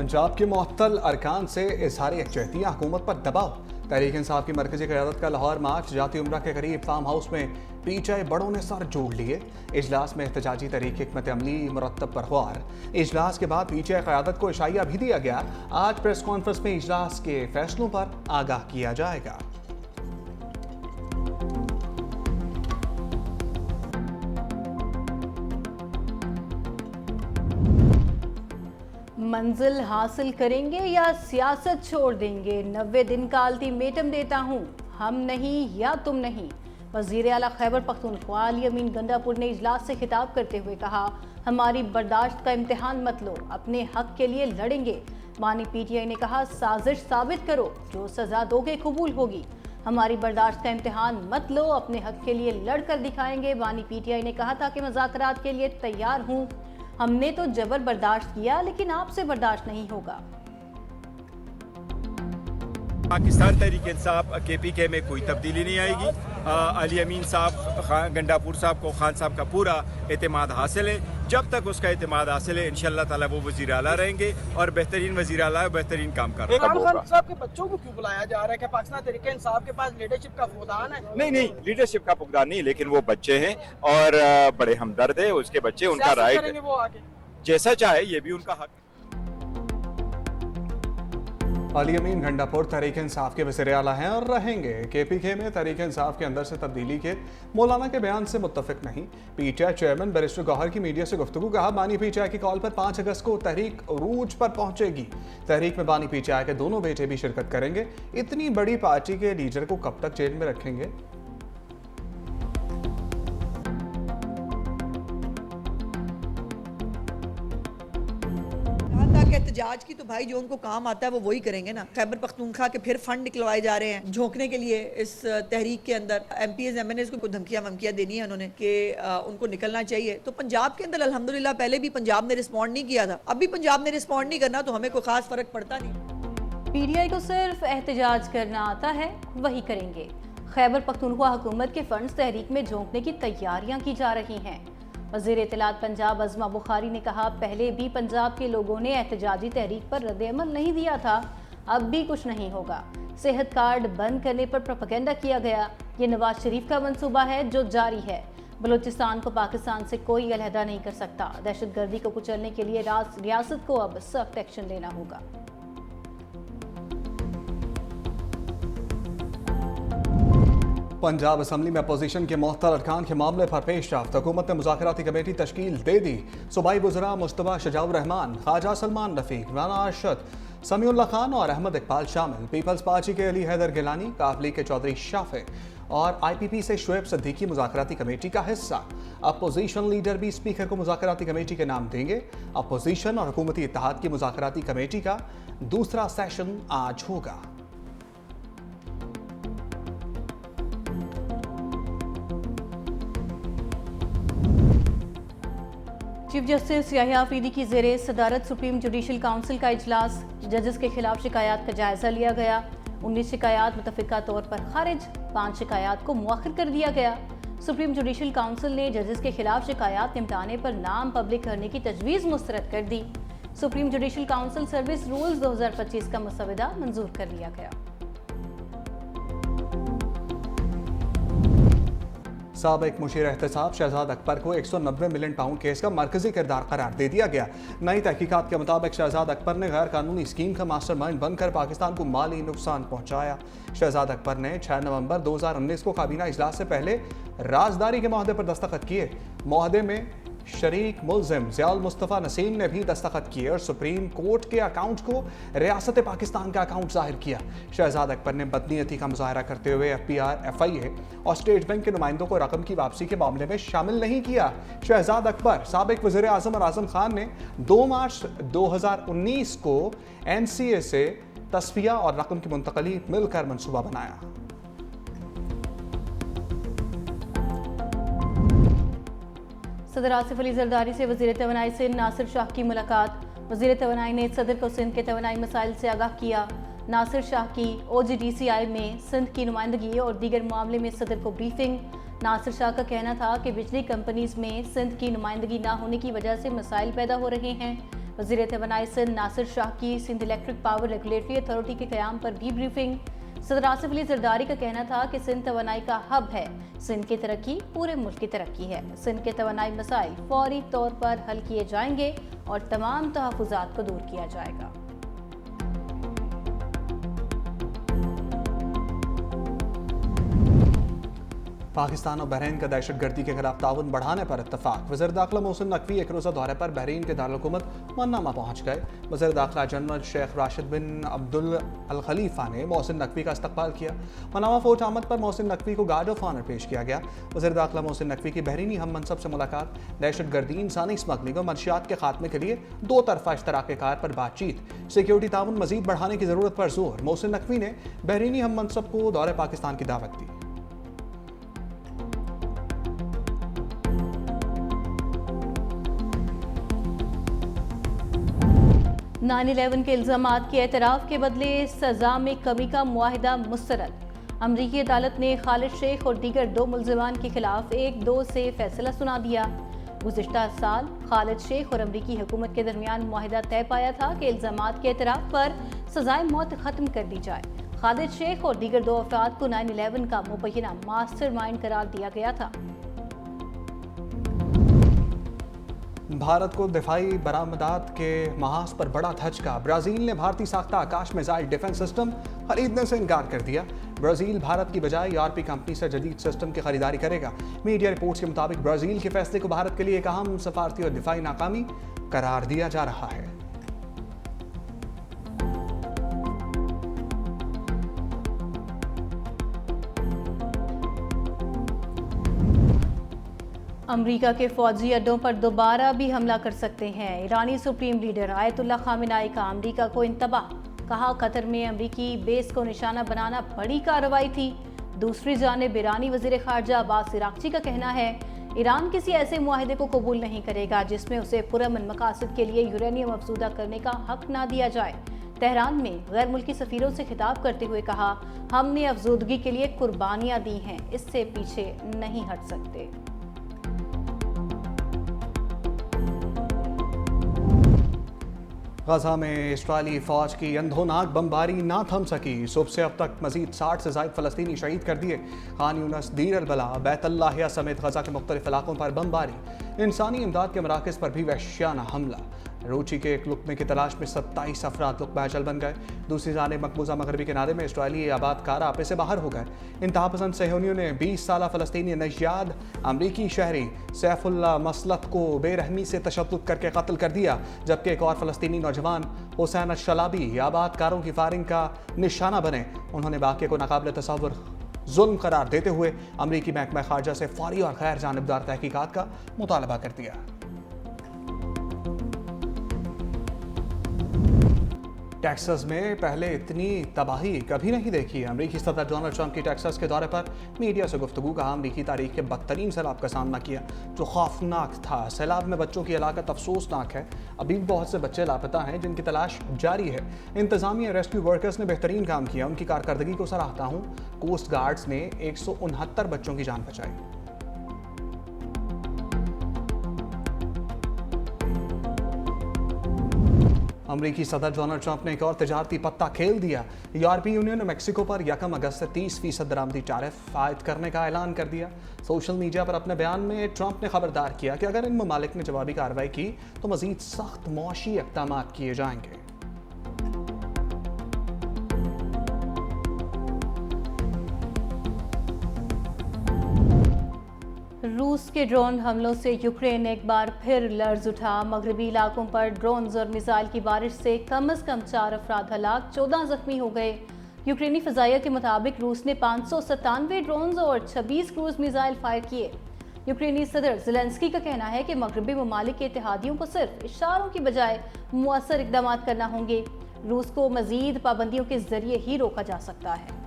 पंजाब के मुअत्तल अरकान से इजहार यकजहती हुकूमत पर दबाव। तहरीक इंसाफ की मरकजी क़यादत का लाहौर मार्च जाती उम्रा के करीब फार्म हाउस में पीटीआई बड़ों ने सर जोड़ लिए। इजलास में एहतजाजी तहरीक हिकमत अमली मुरतब पर ख्वार। इजलास के बाद पीटीआई क़यादत को इशाइया भी दिया गया। आज प्रेस कॉन्फ्रेंस में इजलास के फैसलों पर आगाह किया जाएगा। मंजिल हासिल करेंगे या सियासत छोड़ देंगे? 90 दिन का अल्टीमेटम देता हूँ, हम नहीं या तुम नहीं। वज़ीर आला खैबर पख्तूनख्वा अली अमीन गंडापुर ने इजलास से खिताब करते हुए कहा, हमारी बर्दाश्त का इम्तिहान मत लो, अपने हक के लिए लड़ेंगे। बानी पीटीआई ने कहा, साजिश साबित करो, जो सजा दोगे कबूल होगी। हमारी बर्दाश्त का इम्तिहान मत लो, अपने हक के लिए लड़ कर दिखाएंगे। बानी पीटीआई ने कहा था कि मुज़ाकरात के लिए तैयार हूँ, हमने तो जबर बर्दाश्त किया, लेकिन आपसे बर्दाश्त नहीं होगा। पाकिस्तान तहरीक इंसाफ केपीके में कोई तब्दीली नहीं आएगी। अली अमीन साहब, गंडापुर साहब को, खान साहब का पूरा एतमाद हासिल है। जब तक उसका एतमाद हासिल है, इंशाअल्लाह ताला वो वज़ीर आला रहेंगे और बेहतरीन वज़ीर आला बेहतरीन काम कर रहे हैं। इमरान खान साहब के बच्चों को क्यों बुलाया जा रहा है? क्या पाकिस्तान तहरीक इंसाफ के पास लीडरशिप का फुकदान है? नहीं, लीडरशिप का फुकदान नहीं, लेकिन वो बच्चे हैं और बड़े हमदर्द है। उसके बच्चे, उनका राइट है, वो आगे जैसा चाहे, ये भी उनका हक है। अली अमीन गंडापुर तहरीक इंसाफ के वज़ीर आला हैं और रहेंगे। केपीके में तहरीक इंसाफ के अंदर से तब्दीली के मौलाना के बयान से मुत्तफिक नहीं। पीटीआई चेयरमैन बैरिस्टर गौहर की मीडिया से गुफ्तगू। कहा, बानी पीटीआई की कॉल पर 5 अगस्त को तहरीक उरूज पर पहुंचेगी। तहरीक में बानी पीटीआई के दोनों बेटे भी शिरकत करेंगे। इतनी बड़ी पार्टी के लीडर को कब तक जेल में रखेंगे? एहतजाज की तो भाई जो उनको काम आता है वो वही करेंगे ना। खैबर पख्तूनख्वा के फिर फंड निकलवाए जा रहे हैं झोंकने के लिए इस तहरीक के अंदर। एमपीएस एमएनएस को धमकियां देनी है उन्होंने कि उनको निकलना चाहिए। तो पंजाब के अंदर अल्हम्दुलिल्लाह पहले भी पंजाब ने रिस्पॉन्ड नहीं किया था, अब भी पंजाब ने रिस्पॉन्ड नहीं करना, तो हमें कोई खास फर्क पड़ता नहीं। पीटीआई को सिर्फ एहतजाज करना आता है, वही करेंगे। खैबर पख्तूनख्वा हुकूमत के फंड्स तहरीक में झोंकने की तैयारियां की जा रही हैं। वज़ीर इत्तलात पंजाब अज़मा बुखारी ने कहा, पहले भी पंजाब के लोगों ने एहतजाजी तहरीक पर रद्द-ए-अमल नहीं दिया था, अब भी कुछ नहीं होगा। सेहत कार्ड बंद करने पर प्रोपेगेंडा किया गया, ये नवाज शरीफ का मंसूबा है जो जारी है। बलूचिस्तान को पाकिस्तान से कोई अलहदा नहीं कर सकता। दहशतगर्दी को कुचलने के लिए रियासत को अब सख्त एक्शन लेना होगा। पंजाब असम्बली में अपोजिशन के मुअत्तल अरकान के मामले पर पेशरफ्त। हुकूमत ने मुज़ाकराती कमेटी तश्कील दे दी। सूबाई वज़रा मुश्तबा शजाउर रहमान, ख्वाजा सलमान रफ़ीक, राना अरशद, समीउल्लाह खान और अहमद इकबाल शामिल। पीपल्स पार्टी के अली हैदर गिलानी, काफ लीग के चौधरी शाफे और IPP से शुएब सिद्दीकी मुज़ाकराती कमेटी का हिस्सा। अपोजिशन लीडर भी स्पीकर को मुज़ाकराती कमेटी के नाम देंगे। अपोजिशन और हुकूमती इत्तेहाद की मुज़ाकराती कमेटी का दूसरा सेशन आज होगा। चीफ जस्टिस याहिया आफरीदी की ज़ेरे सदारत सुप्रीम जुडिशल काउंसिल का इजलास। जजेस के खिलाफ शिकायत का जायजा लिया गया। 19 शिकायत मुतफ़िका तौर पर खारिज, 5 शिकायत को मुअख्खर कर दिया गया। सुप्रीम जुडिशल काउंसिल ने जजेस के खिलाफ शिकायत निपटाने पर नाम पब्लिक करने की तजवीज़ मुस्तरद कर दी। Supreme Judicial Council service rules 2025 का मसवदा मंजूर कर लिया गया। साबिक मुशीर एहतसाब शहजाद अकबर को 190 मिलियन पाउंड केस का मरकजी किरदार करार दे दिया गया। नई तहकीकात के मुताबिक शहजाद अकबर ने गैर कानूनी स्कीम का मास्टरमाइंड बनकर पाकिस्तान को माली नुकसान पहुंचाया। शहजाद अकबर ने 6 नवंबर 2019 को काबीना इजलास से पहले राजदारी के माहदे पर दस्तखत किए। माहदे में शरीक मुल्जिम ज़ियाउल मुस्तफ़ा नसीम ने भी दस्तखत किए और सुप्रीम कोर्ट के अकाउंट को रियासत पाकिस्तान का अकाउंट जाहिर किया। शहजाद अकबर ने बदनीयती का मुजाहरा करते हुए FPR, FIA और स्टेट बैंक के नुमाइंदों को रकम की वापसी के मामले में शामिल नहीं किया। शहजाद अकबर, साबिक वज़ीर आज़म और आज़म खान ने 2 मार्च 2019 को NCA से तस्फिया और रकम की मुंतकली मिलकर मनसूबा बनाया। सदर आसिफ अली जरदारी से वज़ीर तवानाई सिंध नासिर शाह की मुलाकात। वज़ीर तवानाई ने सदर को सिंध के तवानाई मसाइल से आगाह किया। नासिर शाह की OGDCI में सिंध की नुमाइंदगी और दीगर मामले में सदर को ब्रीफिंग। नासिर शाह का कहना था कि बिजली कंपनीज में सिंध की नुमाइंदगी ना होने की वजह से मसाइल पैदा हो रहे हैं। वज़ीर तवानाई सिंध नासिर शाह की Sindh electric power regulatory authority के क़याम पर भी ब्रीफिंग। सदर आसिफ अली जरदारी का कहना था कि सिंध तवानाई का हब है। सिंध की तरक्की पूरे मुल्क की तरक्की है। सिंध के तवानाई मसाइल फौरी तौर पर हल किए जाएंगे और तमाम तहफ़्फ़ुज़ात को दूर किया जाएगा। पाकिस्तान और बहरीन का दहशतगर्दी के खिलाफ ताउन बढ़ाने पर इत्तफाक। वज़ीर दाखिला मोहसिन नकवी एक रोज़ा दौरे पर बहरीन के दारुल-हुकूमत मन्नामा पहुँच गए। वज़ीर दाखिला जनरल शेख राशिद बिन अब्दुल अल खलीफा ने मोहसिन नकवी का इस्तकबाल किया। मन्नामा फोर्ट आमद पर मोहसिन नकवी को गार्ड ऑफ ऑनर पेश किया गया। वज़ीर दाखिला मोहसिन नकवी की बहरीनी हम मनसब से मुलाकात। दहशतगर्दी, इंसानी स्मगलिंग और मनशियात के खात्मे के लिए दो तरफा इश्तराक कार पर बातचीत। सिक्योरिटी ताउन मजीद बढ़ाने की ज़रूरत पर जोर। मोहसिन नकवी ने बहरीनी हम मनसब को दौरे पाकिस्तान की दावत दी। 9/11 के इल्ज़ामात के एतराफ़ के बदले सज़ा में कमी का मुआहिदा मुस्तरद। अमरीकी अदालत ने खालिद शेख और दीगर 2 मुल्ज़िमान के खिलाफ 1-2 से फैसला सुना दिया। गुज़िश्ता साल खालिद शेख और अमरीकी हुकूमत के दरमियान मुआहिदा तय पाया था कि इल्ज़ामात के एतराफ़ पर सज़ाए मौत ख़त्म कर दी जाए। खालिद शेख और दीगर 2 अफराद को 9/11 का मुबैना मास्टरमाइंड करार दिया गया था। भारत को दिफाई बरामदात के महाज पर बड़ा धचका। ब्राज़ील ने भारतीय साख्ता आकाश मिसाइल डिफेंस सिस्टम खरीदने से इनकार कर दिया। ब्राज़ील भारत की बजाय यूरोपीय कंपनी से जदीद सिस्टम की खरीदारी करेगा। मीडिया रिपोर्ट्स के मुताबिक ब्राज़ील के फैसले को भारत के लिए एक अहम सफारती और दिफाई नाकामी करार दिया जा रहा है। अमरीका के फौजी अड्डों पर दोबारा भी हमला कर सकते हैं। ईरानी सुप्रीम लीडर आयतुल्ला खामेनेई का अमरीका को इंतबाह। कहा, कतर में अमरीकी बेस को निशाना बनाना बड़ी कार्रवाई थी। दूसरी जानिब ईरानी वज़ीर ख़ारजा अब्बास इराक़ची का कहना है, ईरान किसी ऐसे मुआहिदे को कबूल नहीं करेगा जिसमें उसे पुरअमन मकासद के लिए यूरेनियम अफज़ूदा करने का हक ना दिया जाए। तेहरान में गैर मुल्की सफ़ीरों से खिताब करते हुए कहा, हमने अफजूदगी के लिए कुर्बानियाँ दी हैं, इससे पीछे नहीं हट सकते। गजा में इस्राएली फौज की अंधोनाक बमबारी ना थम सकी। सुबह से अब तक मजीद 60 से ज़ायद फ़लस्तीनी शहीद कर दिए। खान यूनस, दीर अल बला, बैतुल्लाहिया समेत गजा के मुख्तलिफ इलाकों पर बमबारी। इंसानी इमदाद के मराकज़ पर भी वहशियाना हमला। रोची के एक लुकमे की तलाश में 27 अफराद लुकमा अजल बन गए। दूसरी जानिब मकबूजा मगरबी किनारे में इस्राएली आबादकार आपे से बाहर हो गए। इंतहा पसंद सहयोनियों ने 20 साला फ़लस्तीनी नैयाद अमरीकी शहरी सैफुल्ला मसलत को बेरहमी से तशद्दुद करके कत्ल कर दिया, जबकि एक और फ़लस्तीनी नौजवान हुसैन अश-शलाबी आबादकारों की फायरिंग का निशाना बने। उन्होंने वाक़े को नाकाबिल तसव्वुर जुल्म करार देते हुए अमरीकी महकमा ख़ारजा से फौरी और गैर जानिबदार तहकीकात का मुतालबा कर दिया। टेक्सास में पहले इतनी तबाही कभी नहीं देखी। अमरीकी सदर डोनाल्ड ट्रंप की टेक्सास के दौरे पर मीडिया से गुफ्तगू। कहा, अमरीकी तारीख के बदतरीन सैलाब का सामना किया जो खौफनाक था। सैलाब में बच्चों की हलाकत अफसोसनाक है। अभी भी बहुत से बच्चे लापता हैं जिनकी तलाश जारी है। इंतजामिया रेस्क्यू वर्कर्स ने बेहतरीन काम किया। उनकी कारकर्दगी को सराहता हूँ। कोस्ट गार्ड्स ने 169 बच्चों की जान बचाई। अमरीकी सदर डोनाल्ड ट्रंप ने एक और तजारती पत्ता खेल दिया। यूरोपीय यूनियन ने मेक्सिको पर 1 अगस्त से 30% दरामदी टैरिफ आयद करने का ऐलान कर दिया। सोशल मीडिया पर अपने बयान में ट्रंप ने खबरदार किया कि अगर इन ममालिक ने जवाबी कार्रवाई की तो मजीद सख्त मौशी इक़दाम किए जाएंगे। रूस के ड्रोन हमलों से यूक्रेन एक बार फिर लर्ज उठा। मगरबी इलाकों पर ड्रोन्स और मिसाइल की बारिश से कम 4 अफराद हलाक, 14 जख्मी हो गए। यूक्रेनी फ़ज़ाइया के मुताबिक रूस ने 597 ड्रोन्स और 26 क्रूज मिसाइल फायर किए। यूक्रेनी सदर ज़ेलेंस्की का कहना है कि मगरबी ममालिक के इत्तेहादियों को सिर्फ इशारों की बजाय मुअस्सर इक़दाम करना होंगे। रूस को मज़ीद पाबंदियों के ज़रिए ही रोका जा सकता है।